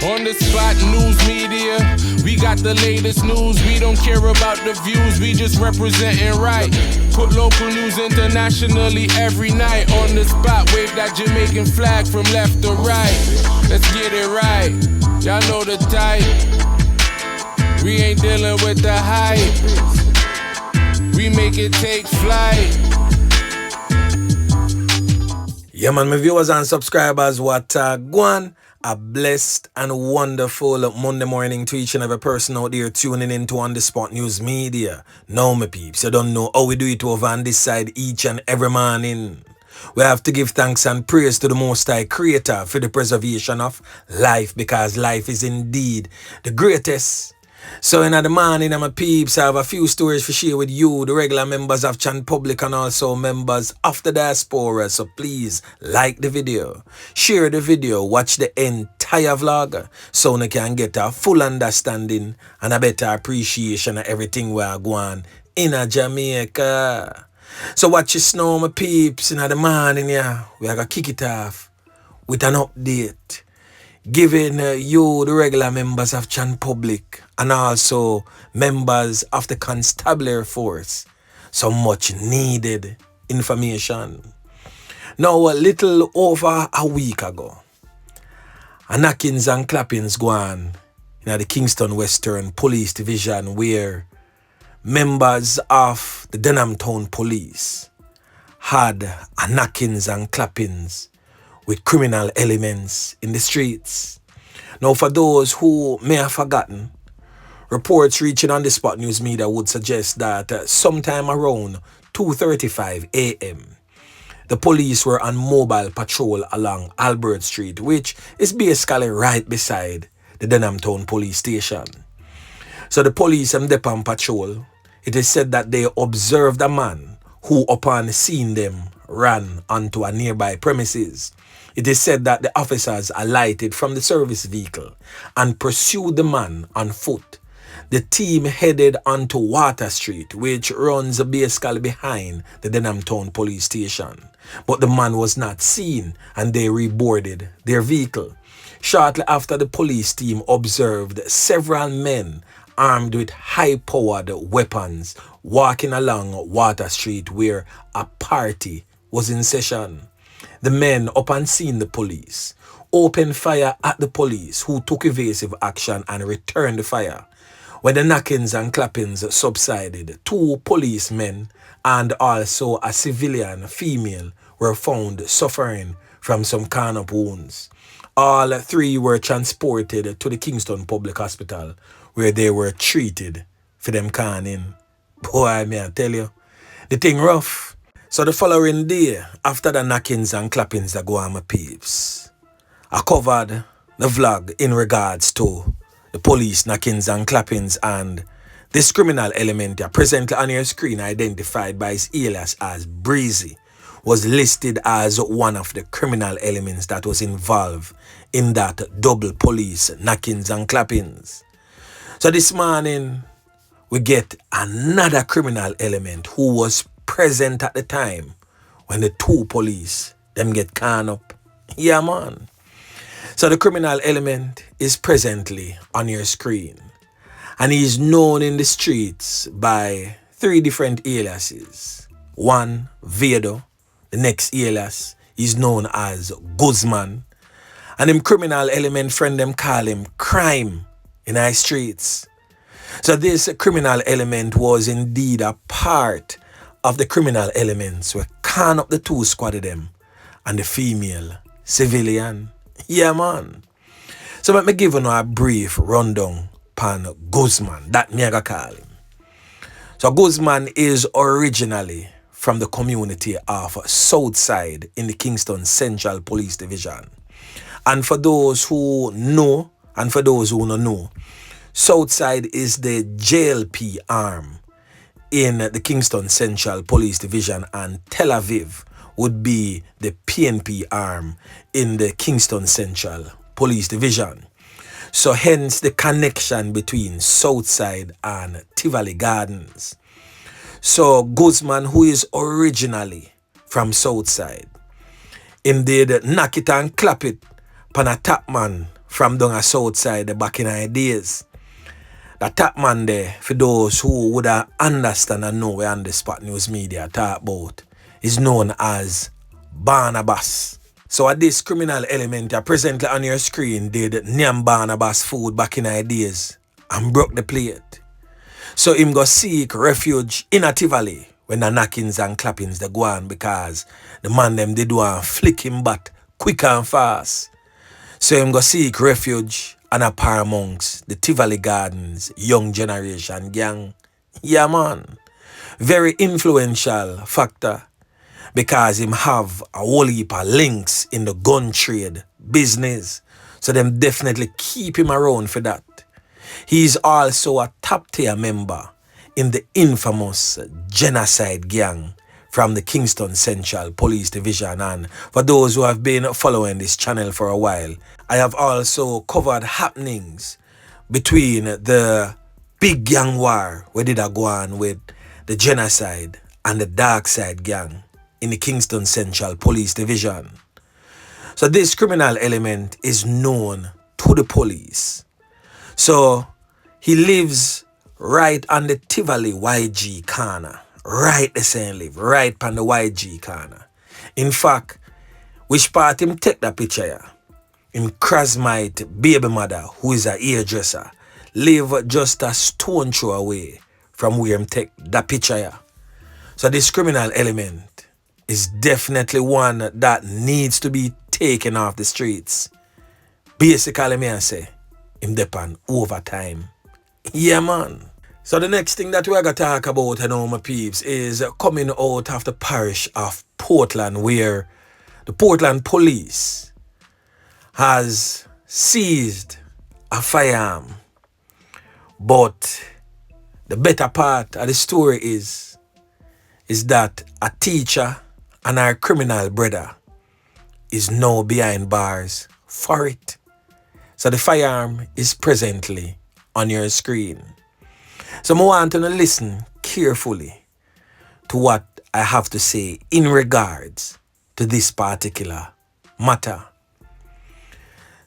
On the spot news media, we got the latest news. We don't care about the views, we just representing right. Put local news internationally every night. On the spot, wave that Jamaican flag from left to right. Let's get it right, y'all know the type. We ain't dealing with the hype. We make it take flight. Yeah man, my viewers and subscribers, what go on? A blessed and wonderful Monday morning to each and every person out there tuning into On The Spot News Media. Now my peeps, you don't know how we do it over on this side each and every morning. We have to give thanks and praise to the Most High Creator for the preservation of life, because life is indeed the greatest. So in the morning, my peeps, I have a few stories to share with you, the regular members of Chan Public and also members of the diaspora. So please like the video, share the video, watch the entire vlog so you can get a full understanding and a better appreciation of everything we are going in Jamaica. So watch this now, my peeps, in the morning, yeah, we are going to kick it off with an update, giving you, the regular members of Chan Public and also members of the Constabulary Force, some much needed information. Now, a little over a week ago, a knockings and clappings go on in the Kingston Western Police Division, where members of the Denham Town Police had a knockings and clappings with criminal elements in the streets. Now, for those who may have forgotten, reports reaching On The Spot News Media would suggest that sometime around 2:35 a.m., the police were on mobile patrol along Albert Street, which is basically right beside the Denham Town Police Station. So the police and on patrol, it is said that they observed a man who, upon seeing them, ran onto a nearby premises. It is said that the officers alighted from the service vehicle and pursued the man on foot. The team headed onto Water Street, which runs basically behind the Denham Town Police Station. But the man was not seen and they reboarded their vehicle. Shortly after, the police team observed several men armed with high-powered weapons walking along Water Street, where a party was in session. The men, upon seeing the police, opened fire at the police, who took evasive action and returned the fire. When the knockings and clappings subsided, 2 policemen and also a civilian female were found suffering from some kind of wounds. All 3 were transported to the Kingston Public Hospital, where they were treated for them canning. Boy, may I tell you, the thing rough. So the following day, after the knockings and clappings that go on, my peeps, I covered the vlog in regards to the police knockings and clappings, and this criminal element here, presently on your screen, identified by his alias as Breezy, was listed as one of the criminal elements that was involved in that double police knockings and clappings. So this morning, we get another criminal element who was present at the time when the 2 police them get caught up. Yeah, man. So the criminal element is presently on your screen, and he is known in the streets by 3 different aliases. One, Vado. The next alias is known as Guzman, and him criminal element friend them call him Crime in our streets. So this criminal element was indeed a part of the criminal elements were can up the 2 squad of them and the female civilian. Yeah, man. So let me give you a brief rundown pan Guzman, that me I call him. So Guzman is originally from the community of Southside in the Kingston Central Police Division. And for those who know and for those who don't know, Southside is the JLP arm in the Kingston Central Police Division, and Tel Aviv would be the PNP arm in the Kingston Central Police Division. So hence the connection between Southside and Tivoli Gardens. So Guzman, who is originally from Southside, him did knock it and clap it pan a top man from down a south side back in the days. The top man there, for those who would understand and know where on the Spot News Media talk about, is known as Barnabas. So at this criminal element presently on your screen did name Barnabas food back in the days and broke the plate. So him go seek refuge in a Tivoli when the knockings and clappings they go on because the man them did want flick him back quick and fast. So him go seek refuge and a par amongst the Tivoli Gardens young generation gang. Yeah man, very influential factor because him have a whole heap of links in the gun trade business. So them definitely keep him around for that. He is also a top tier member in the infamous genocide gang from the Kingston Central Police Division. And for those who have been following this channel for a while, I have also covered happenings between the big gang war where did I go on with the genocide and the dark side gang in the Kingston Central Police Division. So this criminal element is known to the police. So he lives right on the Tivoli YG corner. Right the same live, right on the YG corner. In fact, which part him take that picture here? Him Krasmite baby mother, who is a hairdresser, live just a stone throw away from where him take that picture here. So this criminal element is definitely one that needs to be taken off the streets. Basically, me I say, him depend overtime. Yeah, man. So the next thing that we're going to talk about, my peeps, is coming out of the parish of Portland, where the Portland police has seized a firearm. But the better part of the story is that a teacher and our criminal brother is now behind bars for it. So the firearm is presently on your screen. So I want you to listen carefully to what I have to say in regards to this particular matter.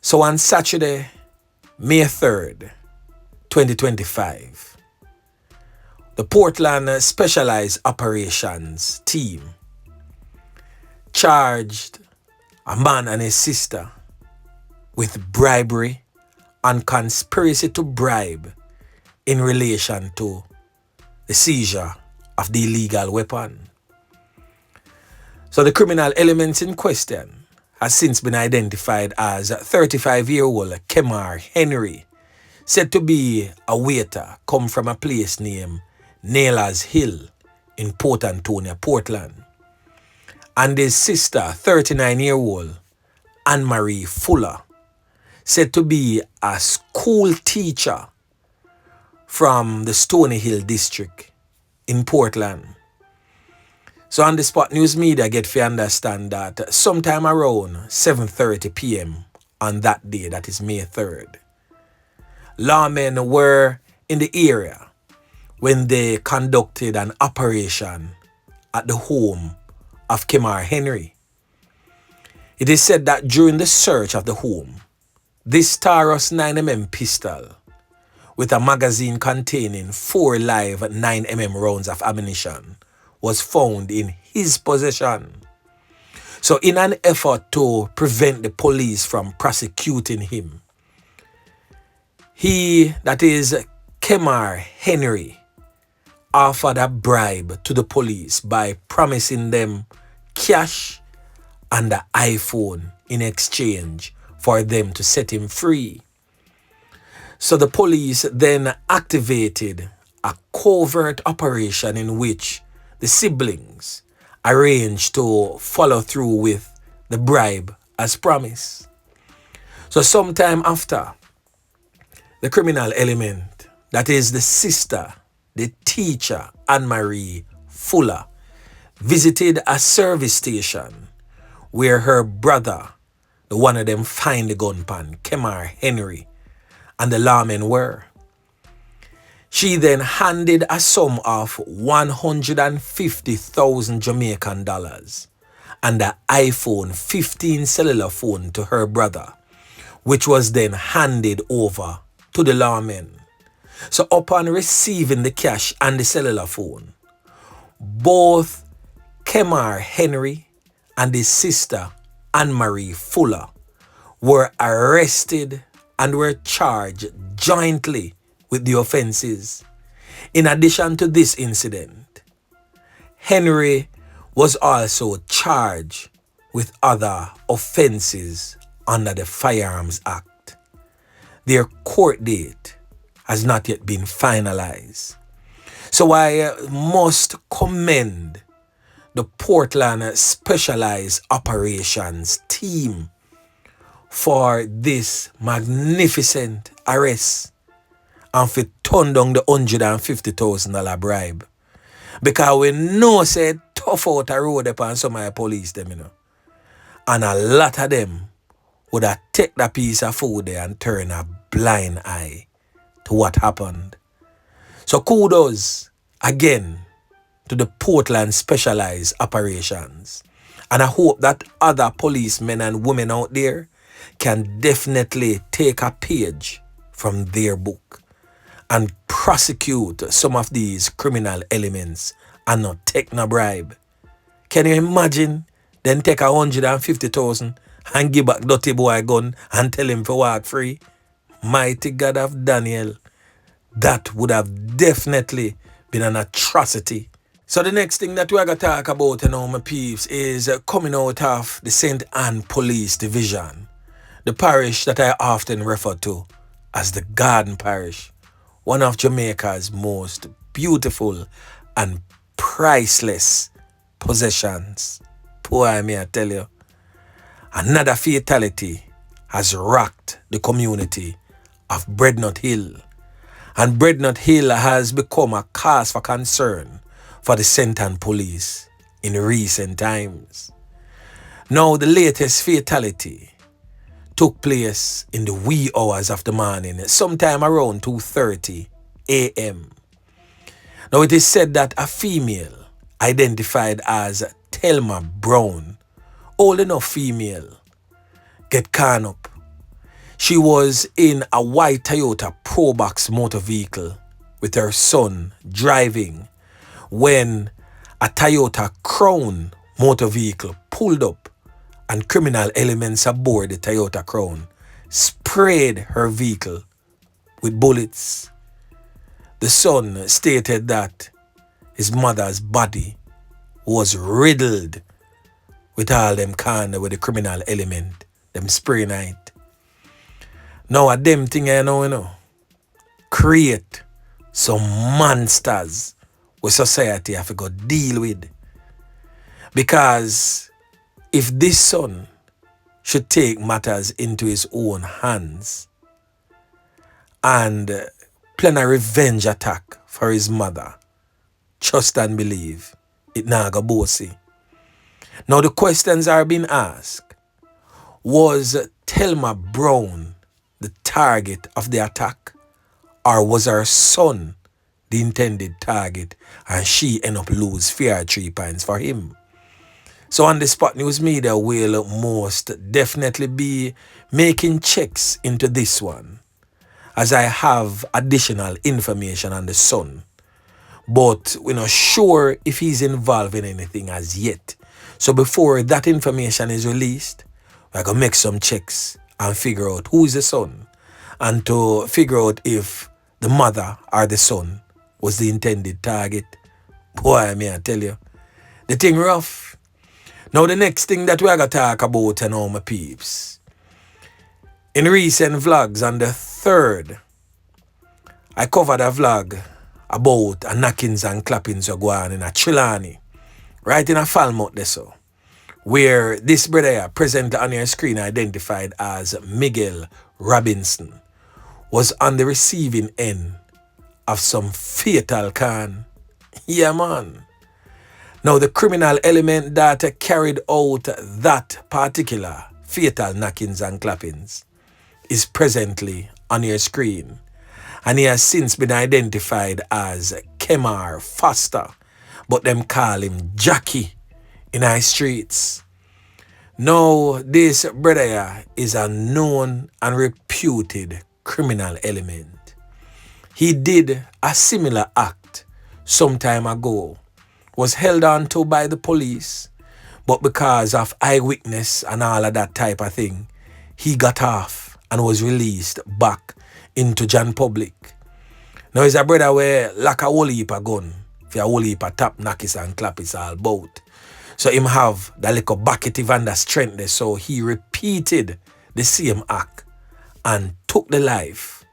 So on Saturday, May 3rd, 2025, the Portland Specialized Operations team charged a man and his sister with bribery and conspiracy to bribe in relation to the seizure of the illegal weapon. So the criminal elements in question has since been identified as 35-year-old Kemar Henry, said to be a waiter come from a place named Naylor's Hill in Port Antonio, Portland. And his sister, 39-year-old Anne-Marie Fuller, said to be a school teacher from the Stony Hill district in Portland. So on the Spot News Media get to understand that sometime around 7:30 p.m. on that day, that is May 3rd, lawmen were in the area when they conducted an operation at the home of Kemar Henry. It is said that during the search of the home, this Taurus 9mm pistol with a magazine containing 4 live 9mm rounds of ammunition was found in his possession. So in an effort to prevent the police from prosecuting him, he, that is Kemar Henry, offered a bribe to the police by promising them cash and the iPhone in exchange for them to set him free. So the police then activated a covert operation in which the siblings arranged to follow through with the bribe as promised. So sometime after, the criminal element, that is the sister, the teacher, Anne-Marie Fuller, visited a service station where her brother, the one of them find the gun pan, Kemar Henry, and the lawmen were. She then handed a sum of 150,000 Jamaican dollars and an iPhone 15 cellular phone to her brother, which was then handed over to the lawmen. So upon receiving the cash and the cellular phone, both Kemar Henry and his sister Anne-Marie Fuller were arrested and were charged jointly with the offenses. In addition to this incident, Henry was also charged with other offenses under the Firearms Act. Their court date has not yet been finalized. So I must commend the Portland Specialized Operations team for this magnificent arrest and for turn down the $150,000 bribe. Because we know say tough out a road upon some of the police them, you know. And a lot of them would have taken that piece of food there and turn a blind eye to what happened. So kudos again to the Portland Specialized Operations. And I hope that other policemen and women out there can definitely take a page from their book and prosecute some of these criminal elements and not take no bribe. Can you imagine? Then take 150,000 and give back dirty boy gun and tell him to walk free. Mighty God of Daniel. That would have definitely been an atrocity. So the next thing that we're going to talk about, you know, my peeps, is coming out of the St. Anne Police Division, the parish that I often refer to as the Garden Parish, one of Jamaica's most beautiful and priceless possessions. Boy, may I tell you, another fatality has rocked the community of Breadnut Hill. And Breadnut Hill has become a cause for concern for the St. Anne Police in recent times. Now, the latest fatality took place in the wee hours of the morning, sometime around 2:30 a.m. Now, it is said that a female identified as Thelma Brown, old enough female, get caught up. She was in a white Toyota Probox motor vehicle with her son driving when a Toyota Crown motor vehicle pulled up and criminal elements aboard the Toyota Crown sprayed her vehicle with bullets. The son stated that his mother's body was riddled with all them kind with the criminal element, them spray night. Now a them thing you know, create some monsters with society have to go deal with. Because if this son should take matters into his own hands and plan a revenge attack for his mother, trust and believe, it now go bossy. Now the questions are being asked. Was Thelma Brown the target of the attack? Or was her son the intended target and she end up lose fair 3 points for him? So on the Spot News Media will most definitely be making checks into this one, as I have additional information on the son. But we're not sure if he's involved in anything as yet. So before that information is released, we're going to make some checks and figure out who is the son, and to figure out if the mother or the son was the intended target. Boy, may I tell you, the thing rough. Now the next thing that we're going to talk about, you know, my peeps. In recent vlogs on the 3rd, I covered a vlog about a knockings and clappings are going in a Trelawny, right in a Falmouth there so, where this brother here, presently on your screen identified as Miguel Robinson, was on the receiving end of some fatal can. Yeah, man. Now, the criminal element that carried out that particular fatal knockings and clappings is presently on your screen, and he has since been identified as Kemar Foster, but them call him Jackie in our streets. Now, this brother here is a known and reputed criminal element. He did a similar act some time ago, was held on to by the police, but because of eyewitness and all of that type of thing, he got off and was released back into John public. Now he's a brother where like a whole heap of gun. If you a whole heap of tap, knockers and clappers all bout. So him have that little bucketive and the strength there. So he repeated the same act and took the life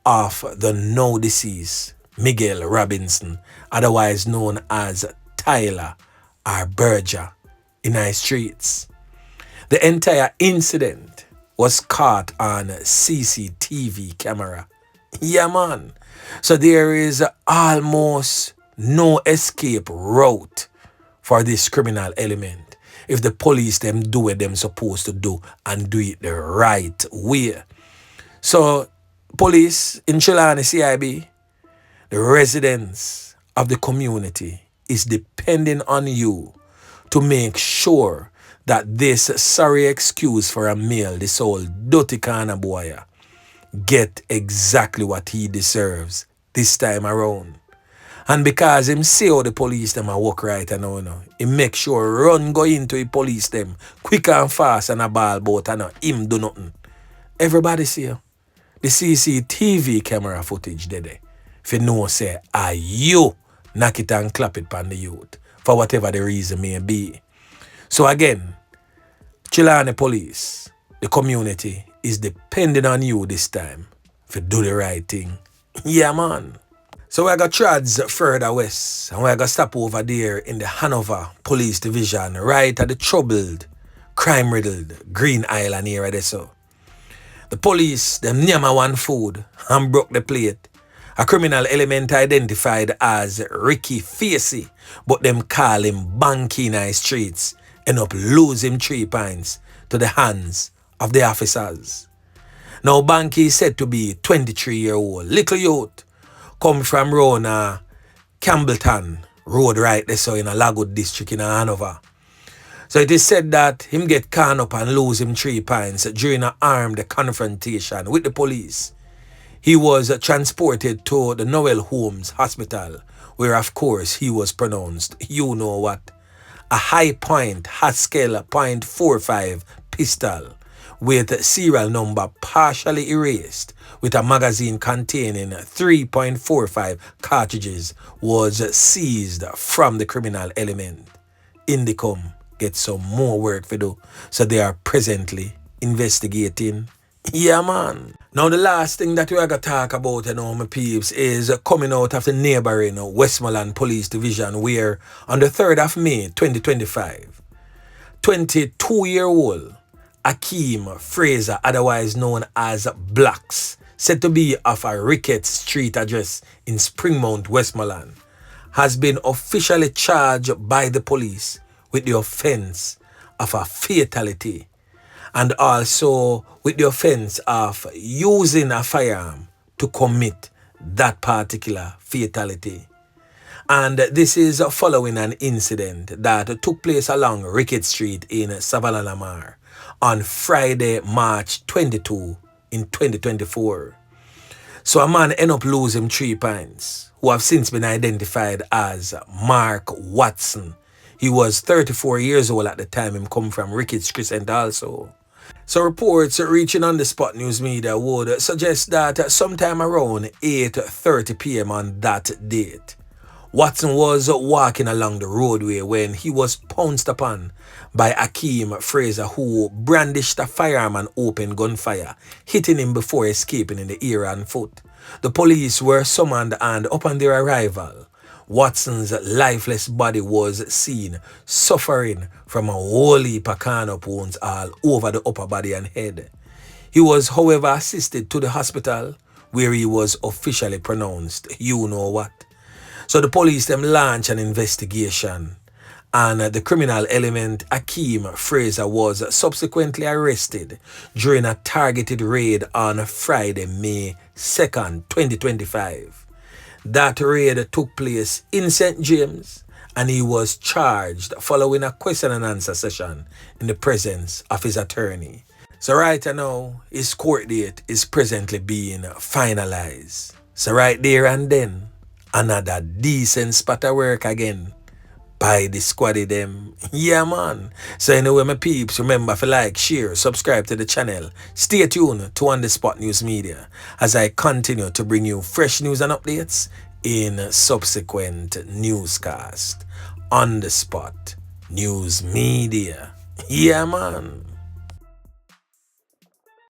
of the now deceased Miguel Robinson, otherwise known as Tyler or Berger in our streets. The entire incident was caught on CCTV camera. Yeah, man. So there is almost no escape route for this criminal element if the police them do what them supposed to do and do it the right way. So police in Trelawny CIB, the residents of the community is depending on you to make sure that this sorry excuse for a male, this old dirty kind of boy, get exactly what he deserves this time around. And because him see how the police them a walk right and now, he make sure run go into the police them quick and fast and a ball boat and him do nothing. Everybody see the CCTV camera footage there. If you know say, are you knock it and clap it pan the youth for whatever the reason may be. So again, Trelawny police, the community is depending on you this time to do the right thing. Yeah, man. So we got trads further west and we got stop over there in the Hanover police division right at the troubled, crime-riddled Green Island area there so. The police, them nyama one food and broke the plate. A criminal element identified as Ricky Facey, but them call him Banky in the streets, end up losing 3 pints to the hands of the officers. Now Banky is said to be 23-year-old, little youth, come from round Campbellton Road right there so in a Lagood district in Hanover. So it is said that him get caught up and lose him 3 pints during an armed confrontation with the police. He was transported to the Noel Holmes Hospital, where of course he was pronounced, you know what, a high point Haskell .45 pistol with serial number partially erased with a magazine containing 3.45 cartridges was seized from the criminal element. Indicom get some more work to do, so they are presently investigating. Yeah, man. Now the last thing that we are going to talk about, my peeps, is coming out of the neighboring Westmoreland Police Division where on the 3rd of May 2025, 22-year-old Akeem Fraser, otherwise known as Blacks, said to be of a Ricketts Street address in Springmount, Westmoreland, has been officially charged by the police with the offense of a fatality and also with the offense of using a firearm to commit that particular fatality. And this is following an incident that took place along Ricketts Street in Savannah on Friday, March 22 in 2024. So a man ended up losing 3 pints, who have since been identified as Mark Watson. He was 34 years old at the time. Him come from Ricketts Crescent also. So reports reaching on the Spot News Media would suggest that sometime around 8:30 p.m. on that date, Watson was walking along the roadway when he was pounced upon by Akeem Fraser, who brandished a firearm and opened gunfire, hitting him before escaping in the ear and foot. The police were summoned and upon their arrival, Watson's lifeless body was seen suffering from a whole heap of corner wounds all over the upper body and head. He was, however, assisted to the hospital where he was officially pronounced, you know what. So the police them launched an investigation and the criminal element Akeem Fraser was subsequently arrested during a targeted raid on Friday, May 2nd, 2025. That raid took place in St. James and he was charged following a question and answer session in the presence of his attorney. So right now, his court date is presently being finalized. So right there and then, another decent spot of work again by the squaddy them. Yeah, man. So anyway, my peeps, remember to like, share, subscribe to the channel. Stay tuned to On The Spot News Media as I continue to bring you fresh news and updates in subsequent newscast. On The Spot News Media. Yeah, man.